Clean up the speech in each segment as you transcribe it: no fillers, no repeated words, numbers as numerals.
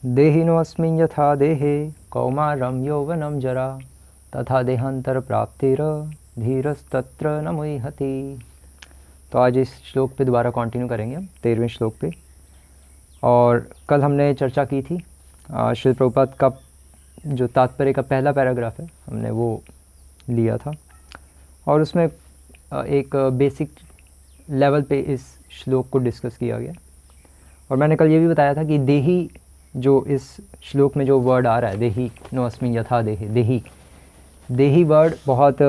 देहिनोऽस्मिन् यथा देहे कौमारं यौवनं जरा तथा देहांतर प्राप्तिर धीरस्तत्र न मुह्यति। तो आज इस श्लोक पे दोबारा कंटिन्यू करेंगे हम 13वें श्लोक पे। और कल हमने चर्चा की थी श्रील प्रभुपाद का जो तात्पर्य का पहला पैराग्राफ है हमने वो लिया था और उसमें एक बेसिक लेवल पे इस श्लोक को डिस्कस किया गया। और मैंने कल ये भी बताया था कि देही जो इस श्लोक में जो वर्ड आ रहा है, देही नो अस्मिन् यथा देहे, देही वर्ड बहुत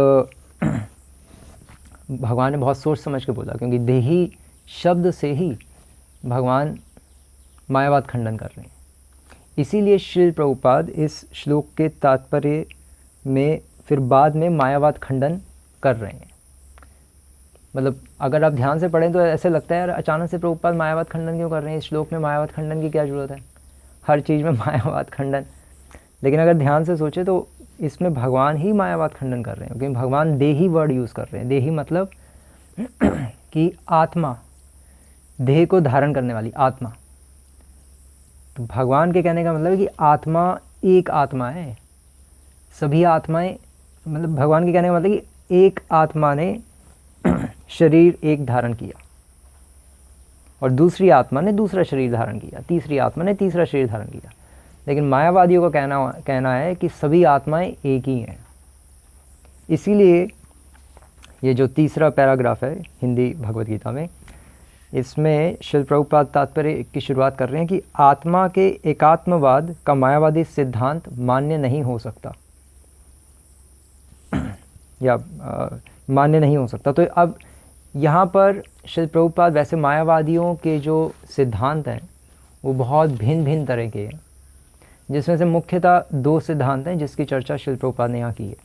भगवान ने बहुत सोच समझ के बोला, क्योंकि देही शब्द से ही भगवान मायावाद खंडन कर रहे हैं। इसीलिए श्रील प्रभुपाद इस श्लोक के तात्पर्य में फिर बाद में मायावाद खंडन कर रहे हैं। मतलब अगर आप ध्यान से पढ़ें तो ऐसे लगता है यार अचानक से प्रभुपाद मायावाद खंडन क्यों कर रहे हैं, इस श्लोक में मायावाद खंडन की क्या ज़रूरत है, हर चीज़ में मायावाद खंडन। लेकिन अगर ध्यान से सोचे तो इसमें भगवान ही मायावाद खंडन कर रहे हैं, क्योंकि भगवान देही वर्ड यूज़ कर रहे हैं। देही मतलब कि आत्मा, देह को धारण करने वाली आत्मा। तो भगवान के कहने का मतलब है कि आत्मा एक आत्मा है, सभी आत्माएं, मतलब भगवान के कहने का मतलब कि एक आत्मा ने शरीर एक धारण किया और दूसरी आत्मा ने दूसरा शरीर धारण किया, तीसरी आत्मा ने तीसरा शरीर धारण किया। लेकिन मायावादियों का कहना है कि सभी आत्माएं एक ही हैं। इसीलिए ये जो तीसरा पैराग्राफ है हिंदी भगवद गीता में, इसमें श्रील प्रभुपाद तात्पर्य की शुरुआत कर रहे हैं कि आत्मा के एकात्मवाद का मायावादी सिद्धांत मान्य नहीं हो सकता या मान्य नहीं हो सकता। तो अब यहाँ पर श्रील प्रभुपाद वैसे मायावादियों के जो सिद्धांत हैं वो बहुत भिन्न भिन्न तरह के हैं, जिसमें से मुख्यतः दो सिद्धांत हैं जिसकी चर्चा श्रील प्रभुपाद ने यहाँ की है।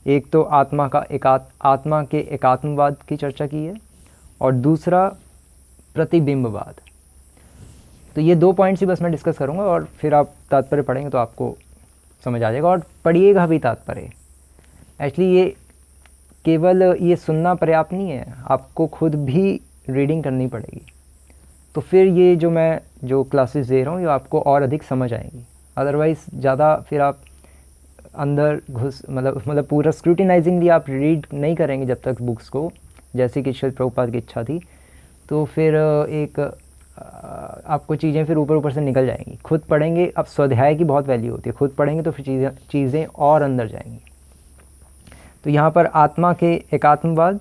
एक तो आत्मा के एकात्मवाद की चर्चा की है और दूसरा प्रतिबिंबवाद। तो ये दो पॉइंट्स ही बस मैं डिस्कस करूँगा और फिर आप तात्पर्य पढ़ेंगे तो आपको समझ आ जाएगा। और पढ़िएगा भी तात्पर्य। एक्चुअली ये केवल ये सुनना पर्याप्त नहीं है, आपको खुद भी रीडिंग करनी पड़ेगी। तो फिर ये जो मैं जो क्लासेस दे रहा हूँ ये आपको और अधिक समझ आएंगी। अदरवाइज़ ज़्यादा फिर आप अंदर घुस मतलब पूरा स्क्रूटिनाइजिंगली आप रीड नहीं करेंगे जब तक बुक्स को, जैसे कि श्रील प्रभुपाद की इच्छा थी, तो फिर एक आपको चीज़ें फिर ऊपर ऊपर से निकल जाएंगी। खुद पढ़ेंगे, अब स्वाध्याय की बहुत वैल्यू होती है, खुद पढ़ेंगे तो फिर चीज़ें और अंदर जाएंगी। तो यहाँ पर आत्मा के एकात्मवाद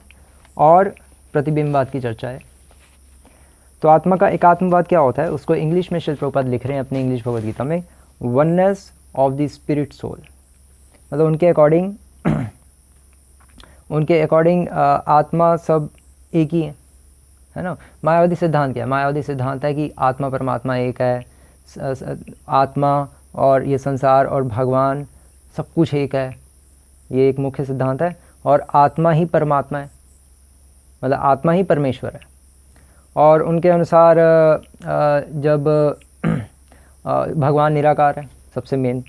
और प्रतिबिंबवाद की चर्चा है। तो आत्मा का एकात्मवाद क्या होता है, उसको इंग्लिश में श्रील प्रभुपाद लिख रहे हैं अपने इंग्लिश भगवद गीता में, oneness of the spirit soul. मतलब उनके अकॉर्डिंग आत्मा सब एक ही है ना। मायावादी सिद्धांत क्या है, मायावादी सिद्धांत है कि आत्मा परमात्मा एक है, आत्मा और ये संसार और भगवान सब कुछ एक है, ये एक मुख्य सिद्धांत है। और आत्मा ही परमात्मा है, मतलब आत्मा ही परमेश्वर है। और उनके अनुसार जब भगवान निराकार है, सबसे मेन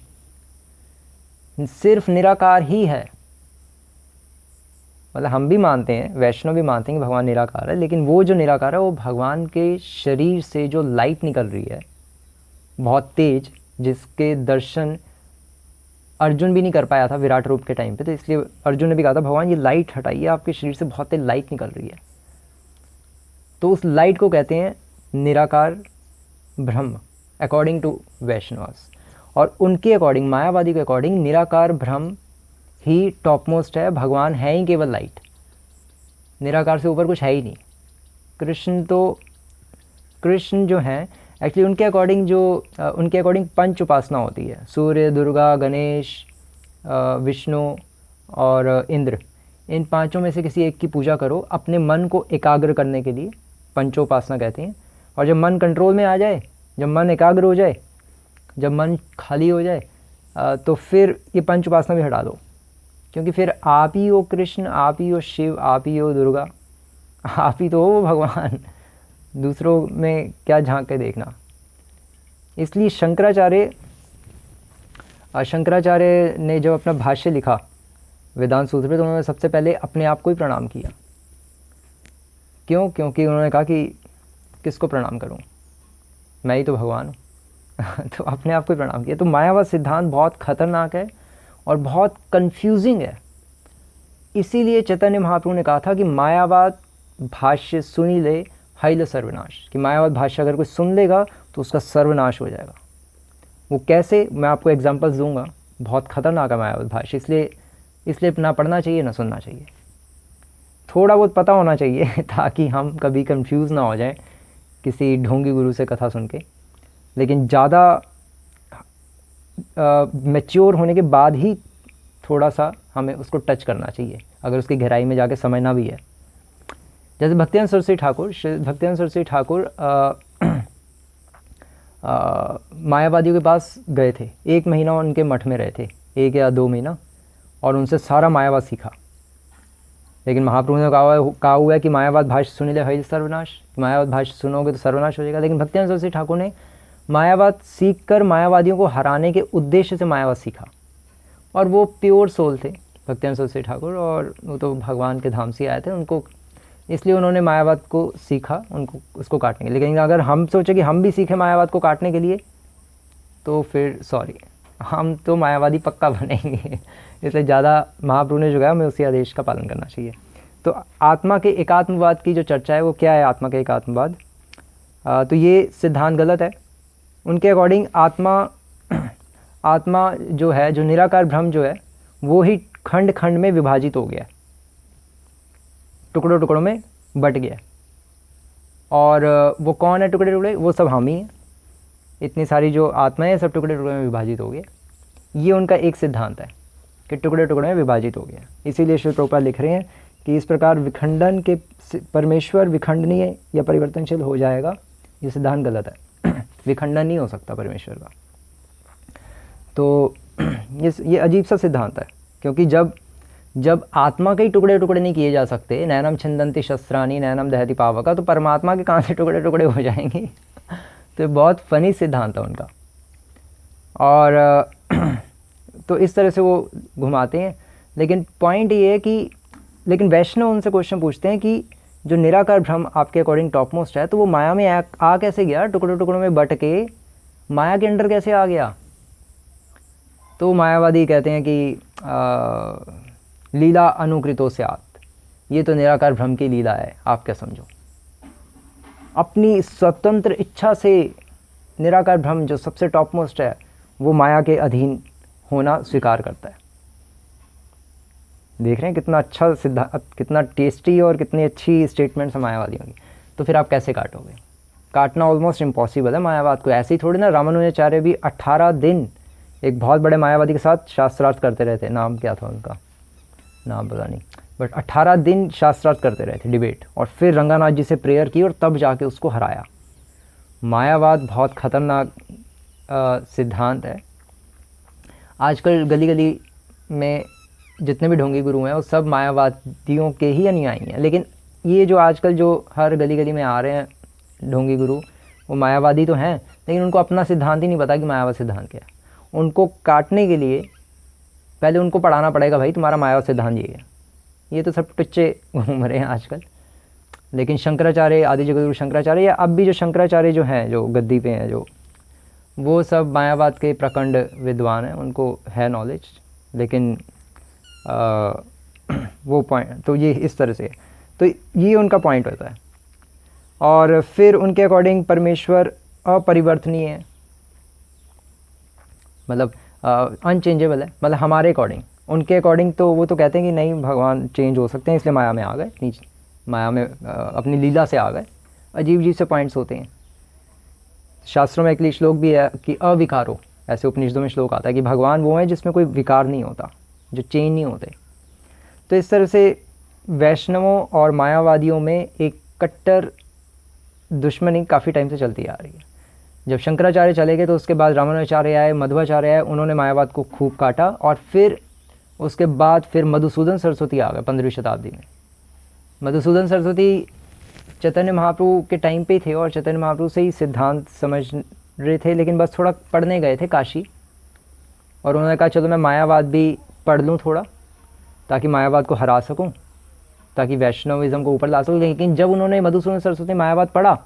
सिर्फ निराकार ही है। मतलब हम भी मानते हैं, वैष्णव भी मानते हैं कि भगवान निराकार है, लेकिन वो जो निराकार है वो भगवान के शरीर से जो लाइट निकल रही है बहुत तेज, जिसके दर्शन अर्जुन भी नहीं कर पाया था विराट रूप के टाइम पे, तो इसलिए अर्जुन ने भी कहा था भगवान ये लाइट हटाइए, आपके शरीर से बहुत तेज लाइट निकल रही है। तो उस लाइट को कहते हैं निराकार ब्रह्म अकॉर्डिंग टू वैष्णवास। और उनके अकॉर्डिंग, मायावादी के अकॉर्डिंग, निराकार ब्रह्म ही टॉप मोस्ट है, भगवान है ही केवल लाइट, निराकार से ऊपर कुछ है ही नहीं। कृष्ण जो हैं एक्चुअली उनके अकॉर्डिंग पंच उपासना होती है, सूर्य, दुर्गा, गणेश, विष्णु और इंद्र। इन पांचों में से किसी एक की पूजा करो अपने मन को एकाग्र करने के लिए, पंचोपासना कहते हैं। और जब मन कंट्रोल में आ जाए, जब मन एकाग्र हो जाए, जब मन खाली हो जाए, तो फिर ये पंच उपासना भी हटा दो, क्योंकि फिर आप ही हो कृष्ण, आप ही हो शिव, आप ही हो दुर्गा, आप ही तो हो भगवान, दूसरों में क्या झांक के देखना। इसलिए शंकराचार्य ने जब अपना भाष्य लिखा वेदांत सूत्र पे, तो उन्होंने सबसे पहले अपने आप को ही प्रणाम किया। क्यों? क्योंकि उन्होंने कहा कि किसको प्रणाम करूं, मैं ही तो भगवान हूँ। तो अपने आप को प्रणाम किया। तो मायावाद सिद्धांत बहुत खतरनाक है और बहुत कंफ्यूजिंग है। इसीलिए चैतन्य महाप्रभु ने कहा था कि मायावाद भाष्य सुनी ले हैल सर्वनाश, कि मायावाद भाष्य अगर कोई सुन लेगा तो उसका सर्वनाश हो जाएगा। वो कैसे, मैं आपको एग्जांपल्स दूंगा। बहुत खतरनाक है मायावाद भाष्य, इसलिए ना पढ़ना चाहिए ना सुनना चाहिए। थोड़ा बहुत पता होना चाहिए ताकि हम कभी कंफ्यूज ना हो जाएं किसी ढोंगी गुरु से कथा सुन के। लेकिन ज़्यादा मैच्योर होने के बाद ही थोड़ा सा हमें उसको टच करना चाहिए, अगर उसकी गहराई में जाके समझना भी है। जैसे भक्तिवेदांत सरस्वती ठाकुर, भक्तिवेदांत सरस्वती ठाकुर मायावादियों के पास गए थे। 1 महीना उनके मठ में रहे थे, 1 या 2 महीना, और उनसे सारा मायावाद सीखा। लेकिन महाप्रभु ने कहा हुआ है कि मायावाद भाष्य सुन ले हैल सर्वनाश, मायावाद भाष्य सुनोगे तो सर्वनाश हो जाएगा। लेकिन भक्तिवेदांत सरस्वती ठाकुर ने मायावाद सीख कर मायावादियों को हराने के उद्देश्य से मायावाद सीखा, और वो प्योर सोल थे भक्तिवेदांत सरस्वती ठाकुर, और वो तो भगवान के धाम से आए थे, उनको इसलिए उन्होंने मायावाद को सीखा, उनको उसको काटने के लिए। लेकिन अगर हम सोचे कि हम भी सीखें मायावाद को काटने के लिए, तो फिर सॉरी, हम तो मायावादी पक्का बनेंगे। इसलिए ज़्यादा महाप्रभु ने जो कहा हमें उसी आदेश का पालन करना चाहिए। तो आत्मा के एकात्मवाद की जो चर्चा है वो क्या है, आत्मा के एकात्मवाद, तो ये सिद्धांत गलत है। उनके अकॉर्डिंग आत्मा जो है, जो निराकार ब्रह्म जो है, वो ही खंड खंड में विभाजित हो गया, टुकड़ों टुकड़ों में बट गया। और वो कौन है टुकड़े टुकड़े? वो सब हम ही हैं। इतनी सारी जो आत्माएं सब टुकड़े टुकड़े में विभाजित हो गए। ये उनका एक सिद्धांत है कि टुकड़े टुकड़े में विभाजित हो गया। इसीलिए श्री प्रभुपाद लिख रहे हैं कि इस प्रकार विखंडन के परमेश्वर विखंडनीय या परिवर्तनशील हो जाएगा, ये सिद्धांत गलत है। विखंडन नहीं हो सकता परमेश्वर का। तो ये अजीब सा सिद्धांत है, क्योंकि जब आत्मा के ही टुकड़े टुकड़े नहीं किए जा सकते, नैनम छिंदंती शस्त्राणी नैनम दहति पावका, तो परमात्मा के कहाँ से टुकड़े टुकड़े हो जाएंगे? तो बहुत फनी सिद्धांत है उनका। और तो इस तरह से वो घुमाते हैं। लेकिन पॉइंट ये है कि, लेकिन वैष्णव उनसे क्वेश्चन पूछते हैं कि जो निराकार ब्रह्म आपके अकॉर्डिंग टॉप मोस्ट है, तो वो माया में आ कैसे गया? टुकड़ों टुकड़ों में बट के माया के अंदर कैसे आ गया? तो मायावादी कहते हैं कि लीला अनुकृतो स्यात्, ये तो निराकार ब्रह्म की लीला है, आप क्या समझो? अपनी स्वतंत्र इच्छा से निराकार ब्रह्म जो सबसे टॉप मोस्ट है, वो माया के अधीन होना स्वीकार करता है। देख रहे हैं कितना अच्छा सिद्धांत, कितना टेस्टी और कितनी अच्छी स्टेटमेंट्स है मायावादियों की। तो फिर आप कैसे काटोगे? काटना ऑलमोस्ट इम्पॉसिबल है मायावाद को। ऐसे ही थोड़ी ना, रामानुजाचार्य भी 18 दिन एक बहुत बड़े मायावादी के साथ शास्त्रार्थ करते रहे थे। नाम क्या था उनका, नाम पता नहीं, बट 18 दिन शास्त्रार्थ करते रहे थे, डिबेट, और फिर रंगानाथ जी से प्रेयर की और तब जाके उसको हराया। मायावाद बहुत खतरनाक सिद्धांत है। आजकल गली गली में जितने भी ढोंगी गुरु हैं वो सब मायावादियों के ही अनुयायी हैं। लेकिन ये जो आजकल जो हर गली गली में आ रहे हैं ढोंगी गुरु, वो मायावादी तो हैं, लेकिन उनको अपना सिद्धांत ही नहीं पता कि मायावाद सिद्धांत क्या है। उनको काटने के लिए पहले उनको पढ़ाना पड़ेगा, भाई तुम्हारा मायावाद सिद्धांत ये है। ये तो सब टुच्चे घूम रहे हैं आजकल। लेकिन शंकराचार्य, आदि जगतगुरु शंकराचार्य, या अब भी जो शंकराचार्य जो हैं, जो गद्दी पे हैं, जो वो सब मायावाद के प्रखंड विद्वान हैं, उनको है नॉलेज। लेकिन वो पॉइंट तो ये इस तरह से, तो ये उनका पॉइंट होता है। और फिर उनके अकॉर्डिंग परमेश्वर अपरिवर्तनीय है, मतलब अनचेंजेबल है, मतलब हमारे अकॉर्डिंग। उनके अकॉर्डिंग तो वो तो कहते हैं कि नहीं, भगवान चेंज हो सकते हैं, इसलिए माया में आ गए, नीचे माया में अपनी लीला से आ गए। अजीब अजीब से पॉइंट्स होते हैं। शास्त्रों में एक श्लोक भी है कि अविकारो, ऐसे उपनिषदों में श्लोक आता है कि भगवान वो हैं जिसमें कोई विकार नहीं होता, जो चेंज नहीं होते। तो इस तरह से वैष्णवों और मायावादियों में एक कट्टर दुश्मनी काफ़ी टाइम से चलती आ रही है। जब शंकराचार्य चले गए तो उसके बाद रामानुजाचार्य आए, मध्वाचार्य आए, उन्होंने मायावाद को खूब काटा। और फिर उसके बाद फिर मधुसूदन सरस्वती आ गए 15वीं शताब्दी में। मधुसूदन सरस्वती चैतन्य महाप्रभु के टाइम पे थे और चैतन्य महाप्रभु से ही सिद्धांत समझ रहे थे, लेकिन बस थोड़ा पढ़ने गए थे काशी, और उन्होंने कहा चलो मैं मायावाद भी पढ़ लूँ थोड़ा, ताकि मायावाद को हरा सकूँ, ताकि वैष्णविज्म को ऊपर ला सकूँ। लेकिन जब उन्होंने मधुसूदन सरस्वती मायावाद पढ़ा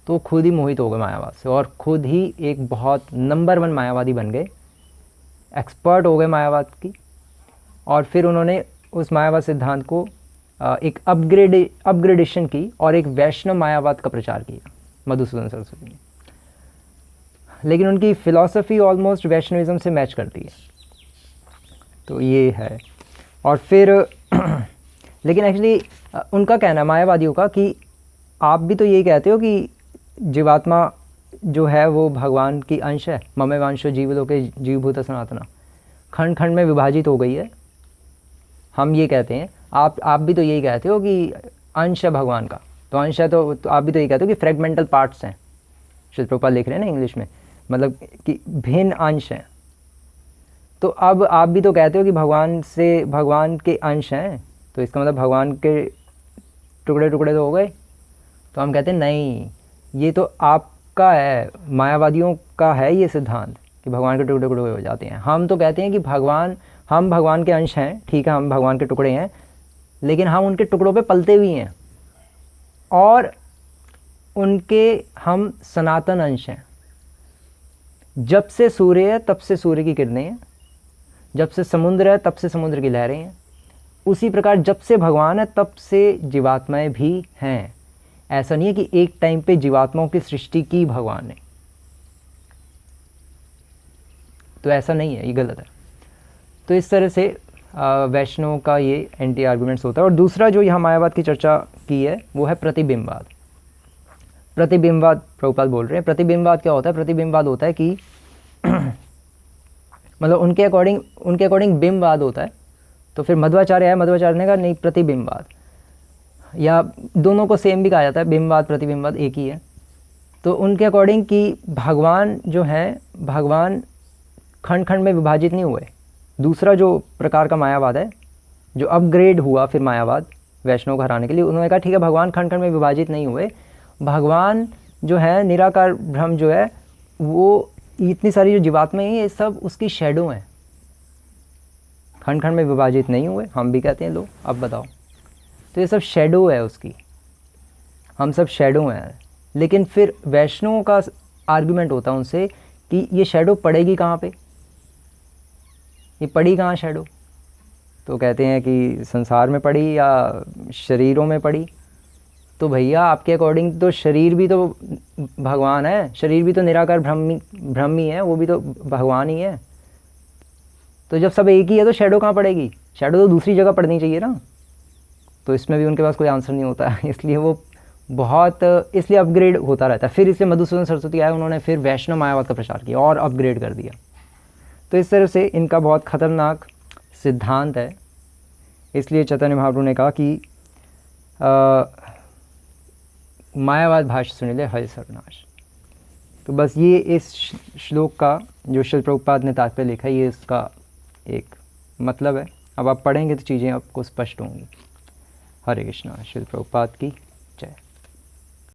तो वो खुद ही मोहित हो गए मायावाद से और खुद ही एक बहुत नंबर 1 मायावादी बन गए, एक्सपर्ट हो गए मायावाद की। और फिर उन्होंने उस मायावाद सिद्धांत को एक अपग्रेडेशन की और एक वैष्णव मायावाद का प्रचार किया मधुसूदन सरस्वती ने। लेकिन उनकी फ़िलॉसफ़ी ऑलमोस्ट वैष्णविज़्म से मैच करती है, तो ये है। और फिर लेकिन एक्चुअली उनका कहना है मायावादियों का कि आप भी तो यही कहते हो कि जीवात्मा जो है वो भगवान की अंश है, ममेवांशो जीवलोके जीवभूत सनातना, खंड खंड में विभाजित हो गई है। हम ये कहते हैं, आप भी तो यही कहते हो कि अंश है भगवान का, तो अंश है तो आप भी तो यही कहते हो कि फ्रेगमेंटल पार्ट्स हैं। श्रील प्रभुपाद लिख रहे हैं ना इंग्लिश में, मतलब कि भिन्न अंश हैं। तो अब आप भी तो कहते हो कि भगवान के अंश हैं, तो इसका मतलब भगवान के टुकड़े टुकड़े तो हो गए। तो हम कहते हैं नहीं, ये तो आपका है, मायावादियों का है ये सिद्धांत कि भगवान के टुकड़े टुकड़े हो जाते हैं। हम तो कहते हैं कि हम भगवान के अंश हैं, ठीक है, हम भगवान के टुकड़े हैं, लेकिन हम उनके टुकड़ों पे पलते भी हैं और उनके हम सनातन अंश हैं। जब से सूर्य है तब से सूर्य की किरणें हैं, जब से समुद्र है तब से समुद्र की लहरें हैं। उसी प्रकार जब से भगवान है तब से जीवात्माएं भी हैं। ऐसा नहीं है कि एक टाइम पे जीवात्माओं की सृष्टि की भगवान ने, तो ऐसा नहीं है, ये गलत है। तो इस तरह से वैष्णव का ये एंटी आर्गूमेंट्स होता है। और दूसरा जो यहाँ मायावाद की चर्चा की है वो है प्रतिबिंबवाद। प्रतिबिंबवाद प्रभुपाद बोल रहे हैं। प्रतिबिंबवाद क्या होता है? प्रतिबिंबवाद होता है कि मतलब उनके अकॉर्डिंग बिंबवाद होता है। तो फिर मध्वाचार्य है, मध्वाचार्य ने कहा नहीं, प्रतिबिंबवाद, या दोनों को सेम भी कहा जाता है, बिंबवाद प्रतिबिंबवाद एक ही है। तो उनके अकॉर्डिंग कि भगवान जो है, भगवान खंड खंड में विभाजित नहीं हुए। दूसरा जो प्रकार का मायावाद है, जो अपग्रेड हुआ फिर मायावाद वैष्णव को हराने के लिए, उन्होंने कहा ठीक है, भगवान खंड खंड में विभाजित नहीं हुए, भगवान जो है निराकार ब्रह्म जो है, वो इतनी सारी जो जीवात्माएं हैं ये सब उसकी शैडो हैं, खंड खंड में विभाजित नहीं हुए। हम भी कहते हैं लो अब बताओ, तो ये सब शैडो है उसकी, हम सब शैडो हैं। लेकिन फिर वैष्णवों का आर्गुमेंट होता है उनसे कि ये शैडो पड़ेगी कहाँ पे, ये पड़ी कहाँ शैडो? तो कहते हैं कि संसार में पड़ी या शरीरों में पड़ी। तो भैया आपके अकॉर्डिंग तो शरीर भी तो भगवान है, शरीर भी तो निराकार ब्रह्मी है, वो भी तो भगवान ही है। तो जब सब एक ही है तो शैडो कहाँ पड़ेगी? शैडो तो दूसरी जगह पड़नी चाहिए ना। तो इसमें भी उनके पास कोई आंसर नहीं होता है, इसलिए वो बहुत इसलिए अपग्रेड होता रहता है। फिर इसलिए मधुसूदन सरस्वती आए, उन्होंने फिर वैष्णव मायावाद का प्रचार किया और अपग्रेड कर दिया। तो इस तरह से इनका बहुत ख़तरनाक सिद्धांत है। इसलिए चैतन्य महाप्रभु ने कहा कि मायावाद भाष्य सुनिले हरि सर्वनाश। तो बस ये इस श्लोक का जो श्रील प्रभुपाद ने तात्पर्य लिखा है, ये इसका एक मतलब है। अब आप पढ़ेंगे तो चीज़ें आपको स्पष्ट होंगी। हरे कृष्णा। श्रील प्रभुपाद की